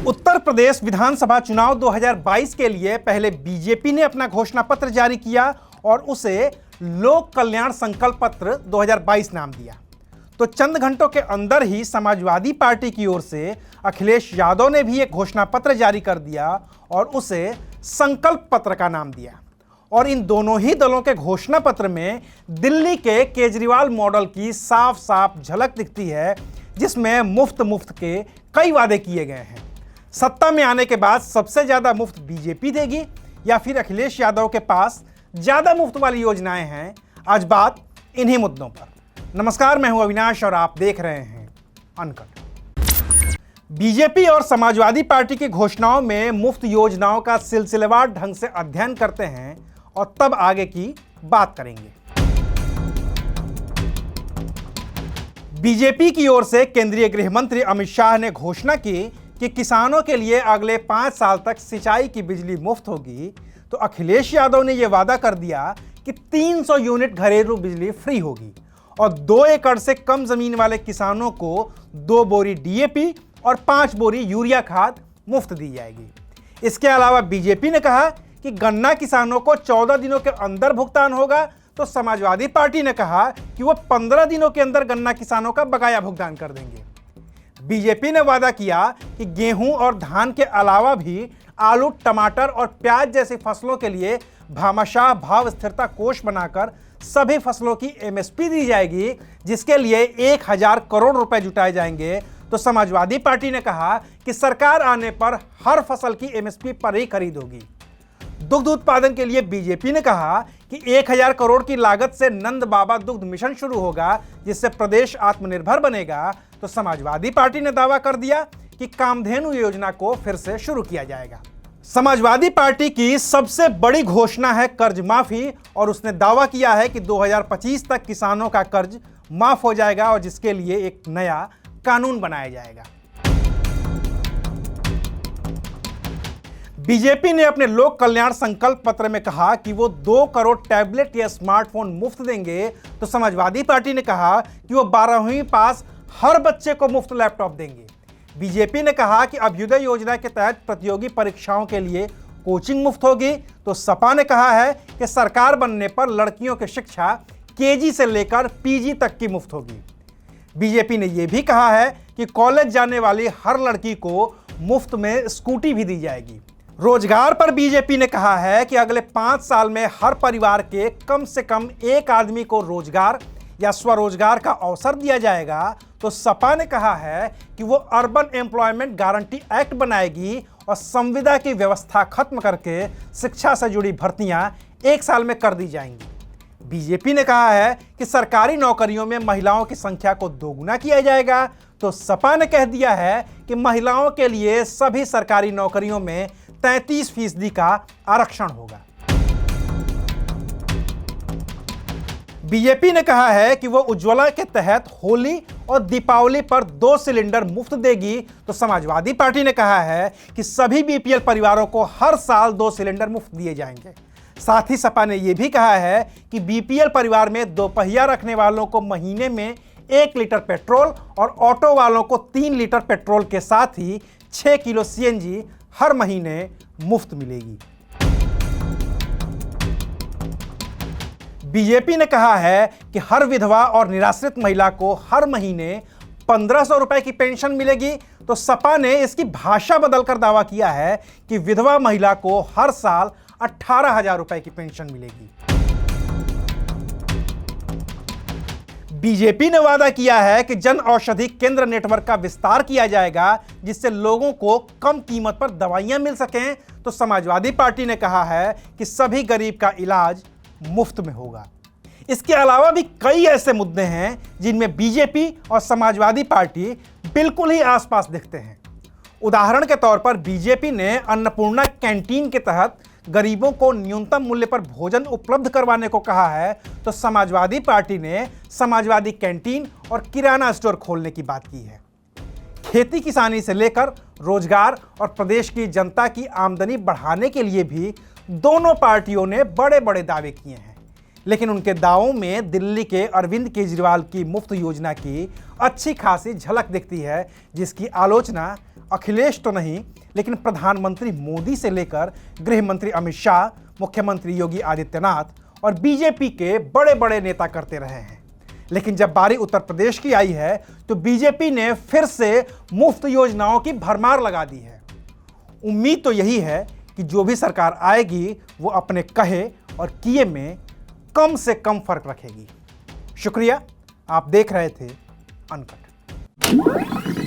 उत्तर प्रदेश विधानसभा चुनाव 2022 के लिए पहले बीजेपी ने अपना घोषणा पत्र जारी किया और उसे लोक कल्याण संकल्प पत्र 2022 नाम दिया। तो चंद घंटों के अंदर ही समाजवादी पार्टी की ओर से अखिलेश यादव ने भी एक घोषणा पत्र जारी कर दिया और उसे संकल्प पत्र का नाम दिया। और इन दोनों ही दलों के घोषणा पत्र में दिल्ली के केजरीवाल मॉडल की साफ साफ झलक दिखती है, जिसमें मुफ्त के कई वादे किए गए हैं। सत्ता में आने के बाद सबसे ज्यादा मुफ्त बीजेपी देगी या फिर अखिलेश यादव के पास ज्यादा मुफ्त वाली योजनाएं हैं? आज बात इन्हीं मुद्दों पर। नमस्कार, मैं हूं अविनाश और आप देख रहे हैं अनकट। बीजेपी और समाजवादी पार्टी की घोषणाओं में मुफ्त योजनाओं का सिलसिलेवार ढंग से अध्ययन करते हैं और तब आगे की बात करेंगे। बीजेपी की ओर से केंद्रीय गृह मंत्री अमित शाह ने घोषणा की कि किसानों के लिए अगले 5 साल तक सिंचाई की बिजली मुफ्त होगी। तो अखिलेश यादव ने यह वादा कर दिया कि 300 यूनिट घरेलू बिजली फ्री होगी और 2 एकड़ से कम जमीन वाले किसानों को 2 बोरी डीएपी और 5 बोरी यूरिया खाद मुफ्त दी जाएगी। इसके अलावा बीजेपी ने कहा कि गन्ना किसानों को 14 दिनों के अंदर भुगतान होगा। तो समाजवादी पार्टी ने कहा कि वो 15 दिनों के अंदर गन्ना किसानों का बकाया भुगतान कर देंगे। बीजेपी ने वादा किया कि गेहूं और धान के अलावा भी आलू, टमाटर और प्याज जैसी फसलों के लिए भामाशाह भाव स्थिरता कोष बनाकर सभी फसलों की एमएसपी दी जाएगी, जिसके लिए 1000 करोड़ रुपए जुटाए जाएंगे। तो समाजवादी पार्टी ने कहा कि सरकार आने पर हर फसल की एमएसपी पर ही खरीद होगी। दुग्ध उत्पादन के लिए बीजेपी ने कहा कि 1000 करोड़ की लागत से नंद बाबा दुग्ध मिशन शुरू होगा, जिससे प्रदेश आत्मनिर्भर बनेगा। तो समाजवादी पार्टी ने दावा कर दिया कि कामधेनु योजना को फिर से शुरू किया जाएगा। समाजवादी पार्टी की सबसे बड़ी घोषणा है कर्ज माफी और उसने दावा किया है कि 2025 तक किसानों का कर्ज माफ हो जाएगा और जिसके लिए एक नया कानून बनाया जाएगा। बीजेपी ने अपने लोक कल्याण संकल्प पत्र में कहा कि वो 2 करोड़ टैबलेट या स्मार्टफोन मुफ्त देंगे। तो समाजवादी पार्टी ने कहा कि वो 12वीं पास हर बच्चे को मुफ्त लैपटॉप देंगे। बीजेपी ने कहा कि अभ्युदय योजना के तहत प्रतियोगी परीक्षाओं के लिए कोचिंग मुफ्त होगी। तो सपा ने कहा है कि सरकार बनने पर लड़कियों की शिक्षा केजी से लेकर पीजी तक की मुफ्त होगी। बीजेपी ने यह भी कहा है कि कॉलेज जाने वाली हर लड़की को मुफ्त में स्कूटी भी दी जाएगी। रोजगार पर बीजेपी ने कहा है कि अगले 5 साल में हर परिवार के कम से कम एक आदमी को रोजगार या स्वरोजगार का अवसर दिया जाएगा। तो सपा ने कहा है कि वो अर्बन एम्प्लॉयमेंट गारंटी एक्ट बनाएगी और संविदा की व्यवस्था खत्म करके शिक्षा से जुड़ी भर्तियां 1 साल में कर दी जाएंगी। बीजेपी ने कहा है कि सरकारी नौकरियों में महिलाओं की संख्या को दोगुना किया जाएगा। तो सपा ने कह दिया है कि महिलाओं के लिए सभी सरकारी नौकरियों में 33% का आरक्षण होगा। बीजेपी ने कहा है कि वो उज्ज्वला के तहत होली और दीपावली पर 2 सिलेंडर मुफ्त देगी। तो समाजवादी पार्टी ने कहा है कि सभी बीपीएल परिवारों को हर साल 2 सिलेंडर मुफ्त दिए जाएंगे। साथ ही सपा ने यह भी कहा है कि बीपीएल परिवार में 2 पहिया रखने वालों को महीने में 1 लीटर पेट्रोल और ऑटो वालों को 3 लीटर पेट्रोल के साथ ही 6 किलो सीएनजी हर महीने मुफ्त मिलेगी। बीजेपी ने कहा है कि हर विधवा और निराश्रित महिला को हर महीने 1500 रुपए की पेंशन मिलेगी। तो सपा ने इसकी भाषा बदलकर दावा किया है कि विधवा महिला को हर साल 18,000 रुपए की पेंशन मिलेगी। बीजेपी ने वादा किया है कि जन औषधि केंद्र नेटवर्क का विस्तार किया जाएगा, जिससे लोगों को कम कीमत पर दवाइयां मिल सकें। तो समाजवादी पार्टी ने कहा है कि सभी गरीब का इलाज मुफ्त में होगा। इसके अलावा भी कई ऐसे मुद्दे हैं जिनमें बीजेपी और समाजवादी पार्टी बिल्कुल ही आसपास दिखते हैं। उदाहरण के तौर पर बीजेपी ने अन्नपूर्णा कैंटीन के तहत गरीबों को न्यूनतम मूल्य पर भोजन उपलब्ध करवाने को कहा है। तो समाजवादी पार्टी ने समाजवादी कैंटीन और किराना स्टोर खोलने की बात की है। खेती किसानी से लेकर रोजगार और प्रदेश की जनता की आमदनी बढ़ाने के लिए भी दोनों पार्टियों ने बड़े बड़े दावे किए हैं। लेकिन उनके दावों में दिल्ली के अरविंद केजरीवाल की मुफ्त योजना की अच्छी खासी झलक दिखती है, जिसकी आलोचना अखिलेश तो नहीं लेकिन प्रधानमंत्री मोदी से लेकर गृह मंत्री अमित शाह, मुख्यमंत्री योगी आदित्यनाथ और बीजेपी के बड़े बड़े नेता करते रहे हैं। लेकिन जब बारी उत्तर प्रदेश की आई है तो बीजेपी ने फिर से मुफ्त योजनाओं की भरमार लगा दी है। उम्मीद तो यही है कि जो भी सरकार आएगी वो अपने कहे और किए में कम से कम फर्क रखेगी। शुक्रिया, आप देख रहे थे अनकट।